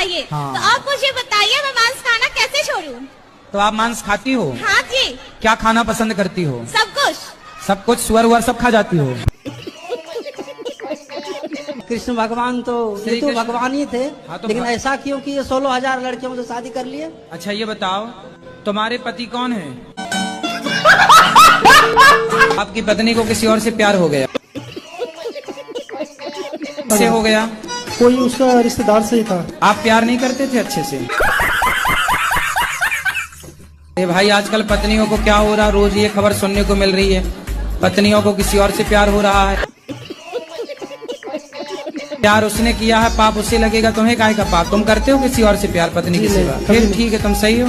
चाहिए। हाँ। तो आप मुझे बताइए मैं मांस खाना कैसे छोड़ूं? तो आप मांस खाती हो? हाँ जी। क्या खाना पसंद करती हो? सब कुछ। सब कुछ, सुअर वुअर सब खा जाती हो? कृष्ण भगवान तो ये तो भगवान ही थे। हाँ, तो लेकिन ऐसा क्यों कि ये 16,000 लड़कियों से शादी कर लिए? अच्छा ये बताओ, तुम्हारे पति कौन है? आपकी पत्नी को किसी और से प्यार हो गया? कैसे हो गया? कोई उसका रिश्तेदार से ही था। आप प्यार नहीं करते थे अच्छे से? ये भाई आजकल पत्नियों को क्या हो रहा, रोज ये खबर सुनने को मिल रही है, पत्नियों को किसी और से प्यार हो रहा है। प्यार उसने किया है, पाप उसे लगेगा, तुम्हें काहे का पाप? तुम करते हो किसी और से प्यार पत्नी की सेवा? फिर ठीक है, तुम सही हो।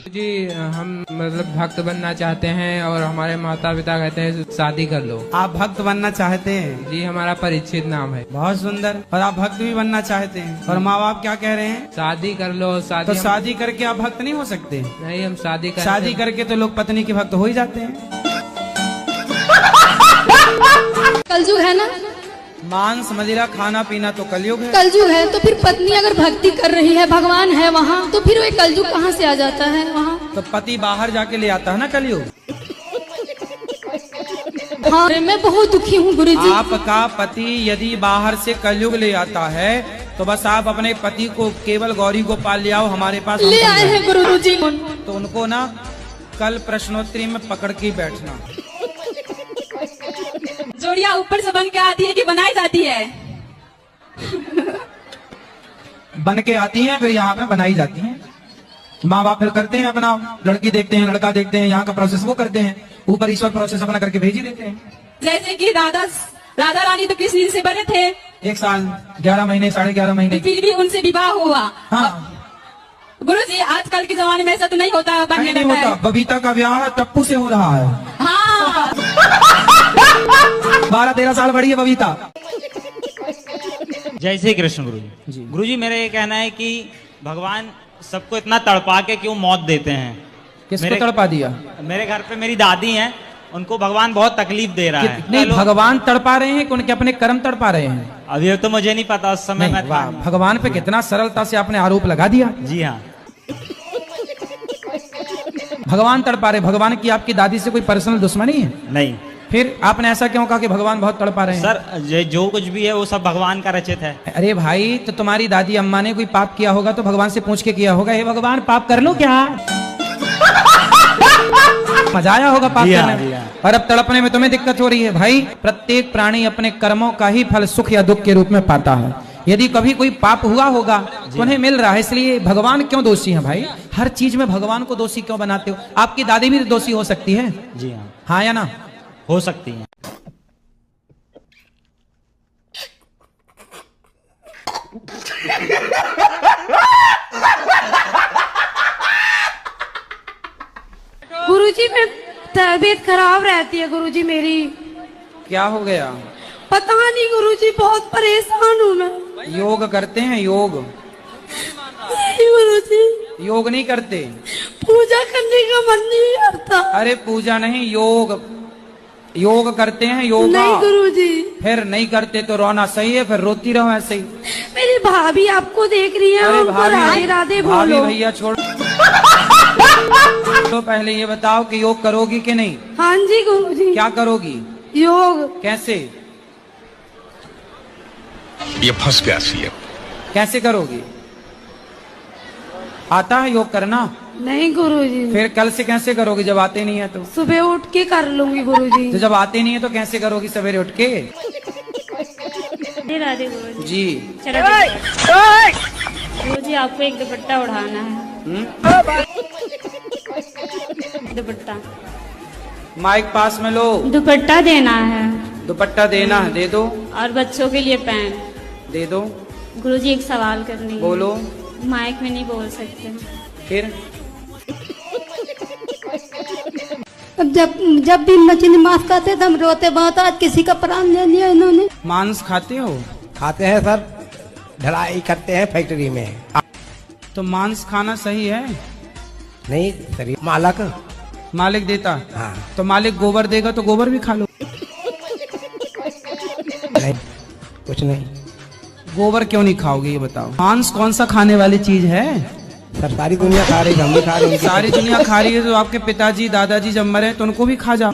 जी हम मतलब भक्त बनना चाहते हैं और हमारे माता पिता कहते हैं शादी कर लो। आप भक्त बनना चाहते हैं? जी हमारा परीक्षित नाम है। बहुत सुंदर। और आप भक्त भी बनना चाहते हैं, और माँ बाप क्या कह रहे हैं? शादी कर लो। तो शादी करके आप भक्त नहीं हो सकते? नहीं, हम शादी करके तो लोग पत्नी के भक्त हो ही जाते हैं। कलयुग है ना, मांस मदिरा खाना पीना तो कलयुग है। कलयुग है तो फिर पत्नी अगर भक्ति कर रही है, भगवान है वहाँ, तो फिर वो कलयुग कहाँ से आ जाता है वहाँ? तो पति बाहर जाके ले आता है ना कलयुग। हाँ, मैं बहुत दुखी हूँ गुरुजी। आपका पति यदि बाहर से कलयुग ले आता है तो बस आप अपने पति को केवल गौरी गोपाल ले आओ हमारे पास, ले आए हैं गुरुजी। तो उनको ना कल प्रश्नोत्तरी में पकड़ के बैठना। जोड़ियाँ ऊपर से बन के आती है कि बनाई जाती है? बन के आती हैं, फिर यहाँ पे बनाई जाती हैं। माँ बाप फिर करते हैं अपना, लड़की देखते हैं, लड़का देखते हैं, यहाँ का प्रोसेस वो करते हैं, ऊपर ईश्वर प्रोसेस अपना करके भेज ही देते हैं। जैसे कि राधा रानी तो कृष्ण जी से बने थे 1 साल 11 महीने 11.5 महीने, फिर भी उनसे विवाह हुआ। हाँ। गुरु जी आजकल के जमाने में ऐसा तो नहीं होता, बनने नहीं लगता होता। बबीता का ब्याह टप्पू से हो रहा है। हाँ 12-13 साल बड़ी है बबीता। जय श्री कृष्ण गुरुजी। गुरुजी मेरा ये कहना है कि भगवान सबको इतना तड़पा के क्यों मौत देते हैं? किसको तड़पा दिया? मेरे घर पे मेरी दादी हैं, उनको भगवान बहुत तकलीफ दे रहा है। नहीं, भगवान तड़पा रहे हैं कि उनके अपने कर्म तड़पा रहे हैं? अभी तो मुझे नहीं पता, उस समय मैं था। भगवान पे कितना सरलता से आपने आरोप लगा दिया। जी हाँ, भगवान तड़पा रहे। भगवान की आपकी दादी से कोई पर्सनल दुश्मनी है? नहीं। फिर आपने ऐसा क्यों कहा कि भगवान बहुत तड़पा रहे हैं? सर जो कुछ भी है वो सब भगवान का रचित है। अरे भाई, तो तुम्हारी दादी अम्मा ने कोई पाप किया होगा तो भगवान से पूछ के किया होगा, हे भगवान पाप कर लो क्या? मजा आया होगा पाप करने में, और अब तड़पने में तुम्हें दिक्कत हो रही है। भाई प्रत्येक प्राणी अपने कर्मों का ही फल सुख या दुख के रूप में पाता है। यदि कभी कोई पाप हुआ होगा तो उन्हें मिल रहा है, इसलिए भगवान क्यों दोषी है? भाई हर चीज में भगवान को दोषी क्यों बनाते हो? आपकी दादी भी दोषी हो सकती है। जी हाँ। हाँ या ना? हो सकती है। गुरुजी मैं तबीयत खराब रहती है गुरुजी मेरी। क्या हो गया? पता नहीं गुरुजी, बहुत परेशान हूँ मैं। योग करते हैं? योग नहीं गुरुजी, योग नहीं करते? पूजा करने का मन नहीं करता। अरे पूजा नहीं, योग करते हैं? योग नहीं गुरुजी। फिर नहीं करते तो रोना सही है, फिर रोती रहो ऐसे ही। मेरी भाभी आपको देख रही है, उनको राधे राधे बोलो। भैया छोड़। तो पहले ये बताओ कि योग करोगी कि नहीं? हाँ जी गुरुजी। क्या करोगी? योग। कैसे? ये फंस गया सीएम। कैसे करोगी? आता है योग करना? नहीं गुरुजी। फिर कल से कैसे करोगी जब आते नहीं है तो? सुबह उठ के कर लूंगी गुरुजी। तो जब आते नहीं है तो कैसे करोगी सवेरे उठ के? राधे गुरुजी। जी गुरुजी आपको एक दुपट्टा उड़ाना है। दुपट्टा माइक पास में लो। दुपट्टा देना है। दुपट्टा देना है, दे दो। और बच्चों के लिए पैंट दे दो। गुरुजी एक सवाल करनी है। बोलो। माइक में नहीं बोल सकते। फिर अब जब भी मछली मांस खाते तो हम रोते बहुत, आज किसी का प्राण ले लिया इन्होंने। मांस खाते हो? खाते हैं सर, ढलाई करते हैं फैक्ट्री में। तो मांस खाना सही है? नहीं सर, मालिक देता। हाँ। तो मालिक गोबर देगा तो गोबर भी खा लो। कुछ नहीं। गोबर क्यों नहीं खाओगे ये बताओ? मांस कौन सा खाने वाली चीज है? सर सारी दुनिया खा रही है, हम भी खा रहे हैं। सारी दुनिया खा रही है तो आपके पिताजी दादाजी जब मरे तो उनको भी खा जाओ।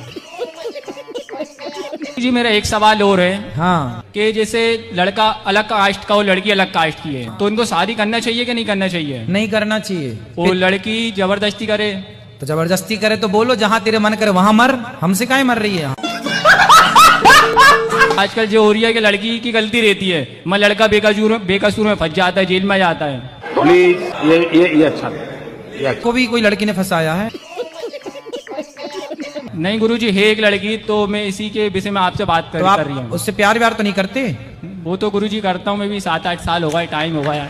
जी मेरा एक सवाल और है। हाँ, कि जैसे लड़का अलग कास्ट का और लड़की अलग कास्ट की है, तो उनको शादी करना चाहिए कि नहीं करना चाहिए? नहीं करना चाहिए। वो लड़की जबरदस्ती करे तो जबरदस्ती करे तो बोलो जहाँ तेरे मन करे वहां मर, हमसे काहे मर रही है? आजकल जो हो रही है कि लड़की की गलती रहती है, मैं लड़का बेकसूर में फंस जाता है, जेल में जाता है। प्लीज ये अच्छा को भी कोई लड़की ने फंसाया है? नहीं गुरुजी, है एक लड़की, तो मैं इसी के विषय में आपसे बात कर रही हूँ। उससे प्यार व्यार तो नहीं करते? वो तो गुरुजी करता हूँ मैं भी, 7-8 साल हो गए, टाइम हो गया।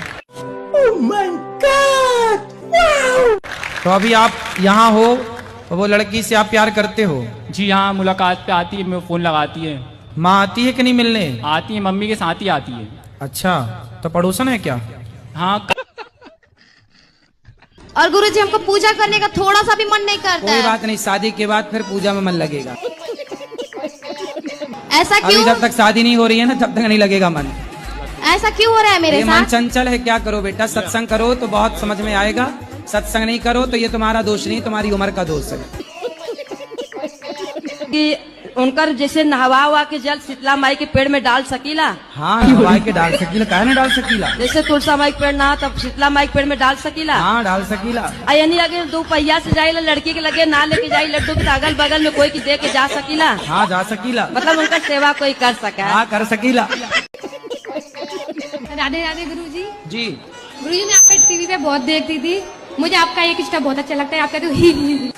तो अभी आप यहाँ हो तो वो लड़की से आप प्यार करते हो? जी हाँ, मुलाकात पे आती है, मैं फोन लगाती है। माँ आती है कि नहीं मिलने? आती है, मम्मी के साथ ही आती है। अच्छा, तो पड़ोसन है क्या? हाँ। और गुरुजी हमको पूजा करने का थोड़ा सा भी मन नहीं करता कोई है। बात नहीं, शादी के बाद फिर पूजा में मन लगेगा। ऐसा अभी क्यों? जब तक शादी नहीं हो रही है ना तब तक नहीं लगेगा मन। ऐसा क्यों हो रहा है मेरे ये मन साथ? चंचल है, क्या करो बेटा? सत्संग करो तो बहुत समझ में आएगा, सत्संग नहीं करो तो ये तुम्हारा दोष नहीं, तुम्हारी उम्र का दोष है। कि उनका जैसे नहवा हुआ के जल शीतला माई के पेड़ में डाल सकीला। हाँ, नहवा के डाल सकीला, काहे ना डाल सकीला? जैसे तुलसा माई के पेड़ ना तब शीतला माई के पेड़ में डाल सकीला। हाँ, डाल सकीला। यानी अगर 2 पहिया से जाए लड़की के लगे ना लेके जाए लड्डू के अगल बगल में कोई की दे के जा सकीला। हाँ, जा सकीला। मतलब उनका सेवा कोई कर सका। हाँ, कर सकीला। राधे राधे गुरुजी। जी गुरुजी, मैं आपका टीवी पे बहुत देखती थी, मुझे आपका एक स्टेप बहुत अच्छा लगता है, आप कहते हो ही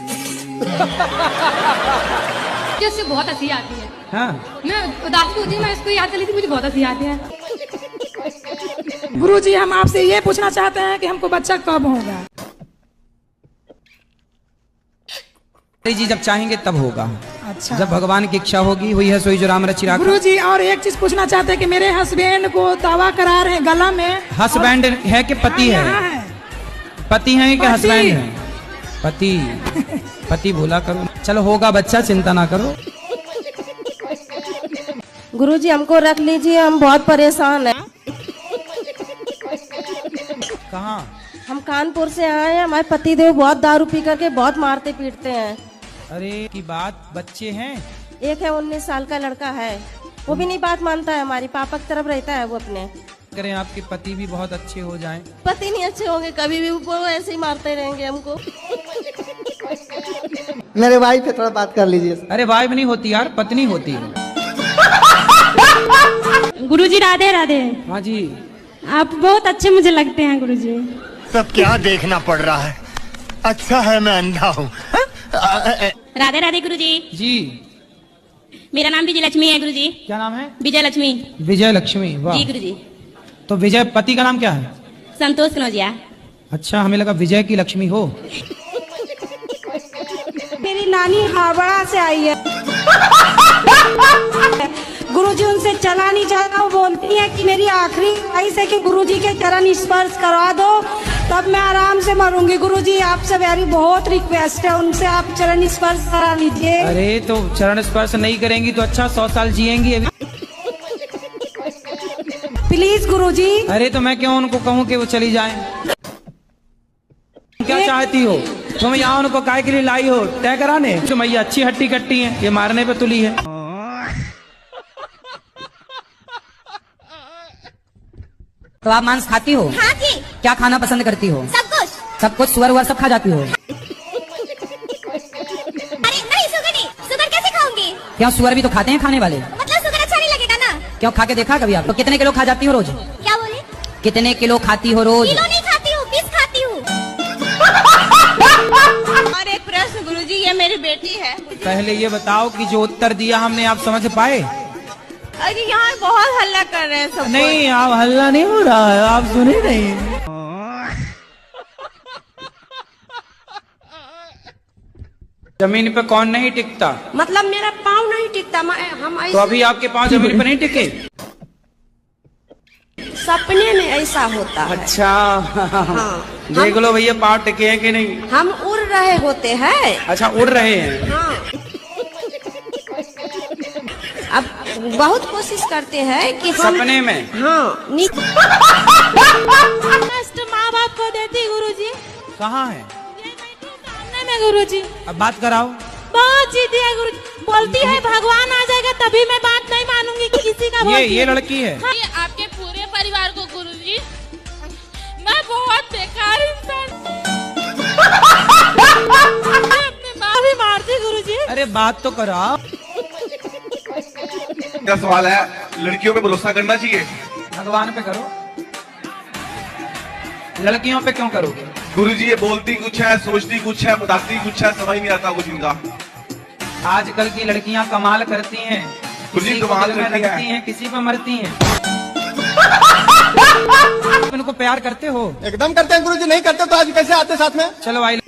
मुझे उससे बहुत हंसी आती है। हाँ, मैं उदास होती हूँ, मैं इसको याद कर लेती, मुझे बहुत हंसी आती है। गुरुजी, हम आपसे ये पूछना चाहते हैं कि हमको बच्चा कब होगा? जी जब चाहेंगे तब होगा। अच्छा, जब भगवान की इच्छा होगी, हुई है सोई जो राम रचि राखा। गुरुजी और एक चीज पूछना चाहते हैं कि मेरे हस्बैंड को दावा करा रहे हैं गला में। हस्बैंड है कि पति है? पति है कि हस्बैंड है? पति। पति बोला करो। चलो होगा बच्चा, चिंता ना करो। गुरुजी हमको रख लीजिए, हम बहुत परेशान हैं। कहाँ? हम कानपुर से आए हैं, हमारे पतिदेव बहुत दारू पी करके बहुत मारते पीटते हैं। अरे की बात, बच्चे हैं? एक है 19 साल का लड़का है, वो भी नहीं बात मानता है, हमारी पापा की तरफ रहता है वो अपने। करें आपके पति भी बहुत अच्छे हो जाएं। पति नहीं अच्छे होंगे कभी भी, वो ऐसे ही मारते रहेंगे हमको। मेरे भाई पे थोड़ा बात कर लीजिए। अरे वाइफ नहीं होती यार, पत्नी होती है। गुरुजी राधे राधे। हाँ जी। आप बहुत अच्छे मुझे लगते हैं गुरुजी। सब क्या देखना पड़ रहा है? अच्छा है मैं अंधा हूँ। राधे राधे गुरुजी। जी मेरा नाम विजय लक्ष्मी है गुरुजी। क्या नाम है? विजय लक्ष्मी। विजय लक्ष्मी, वाह। जी गुरुजी। तो विजय पति का नाम क्या है? संतोष कनौजिया। अच्छा, हमें लगा विजय की लक्ष्मी हो। मेरी नानी हावड़ा से आई है। गुरुजी उनसे चला नहीं जाता, वो बोलती है कि मेरी आखिरी ख्वाहिश है कि गुरुजी के चरण स्पर्श करवा दो, तब मैं आराम से मरूंगी। गुरुजी आपसे मेरी बहुत रिक्वेस्ट है, उनसे आप चरण स्पर्श करा लीजिए। अरे तो चरण स्पर्श नहीं करेंगी तो अच्छा 100 साल जिएंगी अभी। प्लीज गुरुजी। अरे तो मैं क्यों उनको कहूँ कि वो चली जाएं? क्या चाहती हो तुम? यहाँ उनको काय के लिए लाई हो? तय कराने? तो मैया अच्छी हट्टी कट्टी है, ये मारने पे तुली है। तो आप मांस खाती हो? हाँ जी। क्या खाना पसंद करती हो? सब कुछ। सब कुछ? सुअर वुअर सब खा जाती हो? अरे नहीं, शुगर नहीं। शुगर कैसे खाऊंगी? क्या सुअर भी तो खाते हैं खाने वाले? मतलब शुगर अच्छा नहीं लगेगा ना? क्यों, खा के देखा कभी आप? तो कितने किलो खा जाती हो रोज? क्या बोले? कितने किलो खाती हो रोज? किलो नहीं खाती हूँ, 20 खाती हूँ। और एक प्रश्न गुरुजी, ये मेरी बेटी है। पहले ये बताओ कि जो उत्तर दिया हमने आप समझ पाए? अरे यहाँ बहुत हल्ला कर रहे हैं सब। नहीं, आप हल्ला नहीं हो रहा है, आप सुने नहीं। जमीन पे कौन नहीं टिकता? मतलब मेरा पाँव नहीं टिकता, हम तो अभी आपके पाँव जमीन पे नहीं टिके? सपने में ऐसा होता है। अच्छा, हाँ, देख लो भैया पाँव टिके हैं कि नहीं। हम उड़ रहे होते हैं। अच्छा, उड़ रहे हैं। हाँ। अब बहुत कोशिश करते हैं कि सपने में हाँ कष्ट माँ बाप को देती गुरुजी। कहाँ है? सामने में गुरुजी। अब बात कराओ। बहुत जिद्दी है गुरुजी, बोलती है भगवान आ जाएगा तभी मैं बात नहीं मानूंगी कि किसी का। ये लड़की है। हाँ। आपके पूरे परिवार को गुरुजी मैं बहुत बेकार इंसान अपनी माँ भी मारती गुरुजी। अरे बात तो कराओ। क्या सवाल है, लड़कियों पे भरोसा करना चाहिए? भगवान पे करो, लड़कियों पे क्यों करोगे? गुरुजी ये बोलती कुछ है, सोचती कुछ है, बताती कुछ है, समझ नहीं आता कुछ इनका। आजकल की लड़कियां कमाल करती हैं, गुरुजी किसी को कमाल दिल में करती रखती हैं, किसी पे मरती हैं। इनको प्यार करते हो? एकदम करते हैं गुरुजी, नहीं करते तो आज कैसे आते साथ में? चलो आई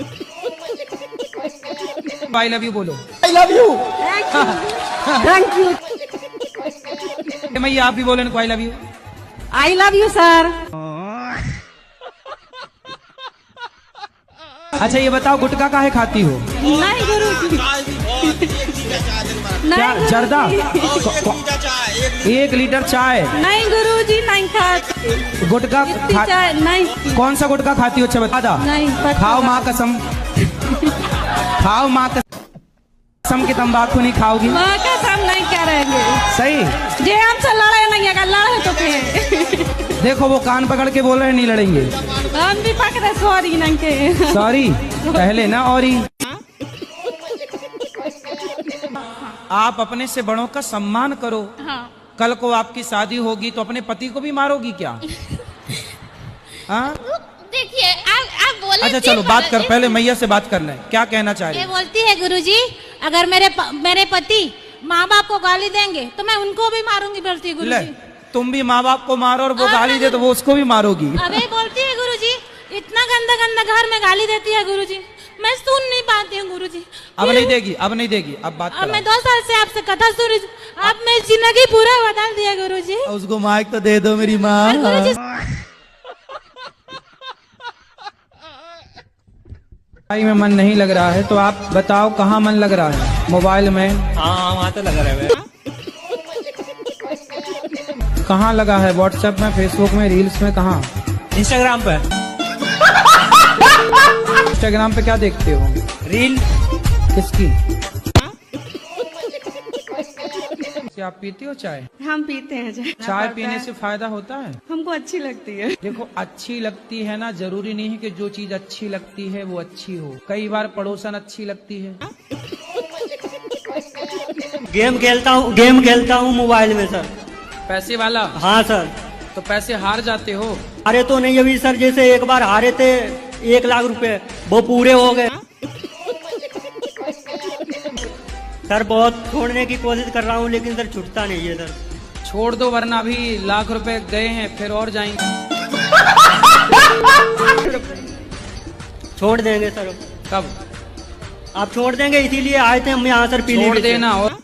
लव यू बोलो। I love you. Thank you. मैया आप भी बोलो इनको I love you. I love you sir. अच्छा ये बताओ गुटखा काहे खाती हो? नहीं गुरुजी। क्या जर्दा? 1 लीटर चाय? नहीं गुरुजी नहीं खाती। गुटखा चाय नहीं। कौन सा गुटखा खाती हो? अच्छा बता दो। नहीं खाओ माँ कसम, खाओ माँ कसम की तंबाकू नहीं खाओगी। माँ कसम नहीं करेंगे। सही। जे हमसे लड़े नहीं, अगर लड़े तो फिर देखो वो कान पकड़ के बोल रहे हैं नहीं लड़ेंगे। हम भी पकड़े सॉरी नहीं के। सॉरी पहले ना और ही। आप अपने से बड़ों का सम्मान करो। हाँ। कल को आपकी शादी होगी तो अपने पति को भी मारोगी क्या? हाँ देखिए आप बोले। अच्छा चलो बात कर, पहले मैया से बात करना है, क्या कहना चाह रही ये है? बोलती है गुरुजी अगर मेरे पति माँ बाप को गाली देंगे तो मैं उनको भी मारूंगी, बोलती है ले गुरुजी। तुम भी माँ बाप को मारो और वो गाली दे तो वो उसको भी मारोगी। अबे बोलती है गुरुजी इतना गंदा गंदा घर में गाली देती है गुरुजी, मैं सुन नहीं पाती हूँ गुरुजी। अब नहीं देगी, अब नहीं देगी, अब बात अब कराओ। मैं 2 साल से आपसे कथा सुन रही हूँ, आप मेरी जिंदगी पूरा बदल दिया गुरुजी। उसको माइक तो दे दो मेरी माँ। पढ़ाई में मन नहीं लग रहा है तो आप बताओ कहाँ मन लग रहा है? मोबाइल में? हाँ वहाँ तो लग रहा है। कहाँ लगा है? व्हाट्सएप में, फेसबुक में, रील्स में, कहाँ? इंस्टाग्राम पे। इंस्टाग्राम पे क्या देखते हो? रील। किसकी? क्या आप पीती हो चाय? हम पीते हैं चाय पीने से फायदा होता है? हमको अच्छी लगती है। देखो अच्छी लगती है ना, जरूरी नहीं है कि जो चीज अच्छी लगती है वो अच्छी हो। कई बार पड़ोसन अच्छी लगती है। गेम खेलता हूँ मोबाइल में सर। पैसे वाला? हाँ सर। तो पैसे हार जाते हो? हारे तो नहीं अभी सर, जैसे एक बार हारे थे 1 लाख रुपए, वो पूरे हो गए सर। बहुत छोड़ने की कोशिश कर रहा हूँ लेकिन सर छूटता नहीं है सर। छोड़ दो वरना अभी लाख रुपए गए हैं फिर और जाएंगे। छोड़ देंगे सर। कब? आप छोड़ देंगे इसीलिए आए थे हम यहाँ सर पीली। छोड़ देना और